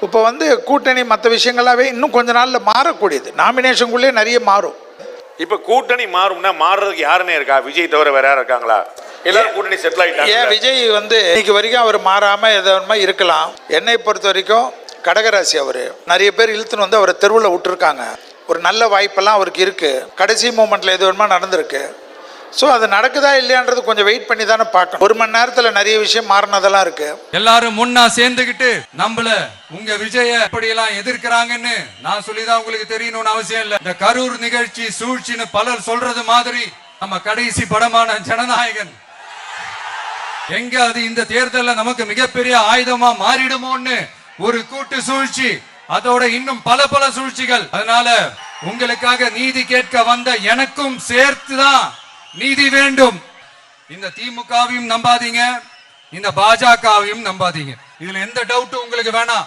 இப்போ கூட்டணி மற்ற விஷயங்களாவே இன்னும் கொஞ்ச நாள்ல மாறக்கூடியது. நாமினேஷனுக்குள்ளே நிறைய மாறும். இப்ப கூட்டணி மாறும்னா மாறுறதுக்கு யாருன்னே இருக்கா? விஜய் தவிர வேற யாரும் இருக்காங்களா? எல்லாரும் கூட்டணி செட்டில் ஆயிட்டாங்க. ஏன் விஜய் இன்னைக்கு வரைக்கும் அவர் மாறாம எதுவுமே இருக்கலாம். என்னை பொறுத்த வரைக்கும் கடகராசி அவர் நிறைய பேர் இழுத்துன்னு அவரை தெருவில் விட்டுருக்காங்க. ஒரு நல்ல வாய்ப்பெல்லாம் அவருக்கு இருக்கு. கடைசி மூமெண்ட்ல எது வேணுமா நடந்திருக்கு. ஸோ அது நடக்குதா இல்லையான்றது கொஞ்சம் வெயிட் பண்ணி தானே பார்க்கணும். ஒரு மணி நேரத்தில் நிறைய விஷயம் மாறினதெல்லாம் இருக்கு. எல்லாரும் முன்னா சேர்ந்துகிட்டு நம்மள உங்க விஜய எப்படியெல்லாம் எதிர்க்கிறாங்கன்னு நான் சொல்லிதான் உங்களுக்கு தெரியணும்னு அவசியம் இல்லை. இந்த கரூர் நிகழ்ச்சி சூழ்ச்சின்னு பலர் சொல்றது மாதிரி நம்ம கடைசி படமான ஜனநாயகன் எங்க அது இந்த தேர்தலில் நமக்கு மிகப்பெரிய ஆயுதமா மாறிடுமோன்னு ஒரு கூட்டு சூழ்ச்சி, அதோட இன்னும் பல பல சூழ்ச்சிகள். அதனால உங்களுக்காக நீதி கேட்க வந்த எனக்கும் சேர்த்துதான் நீதி வேண்டும். இந்த திமுகவையும் நம்பாதீங்க, இந்த பாஜகவையும் நம்பாதீங்க. இதுல எந்த டவுட்டும் உங்களுக்கு வேணாம்.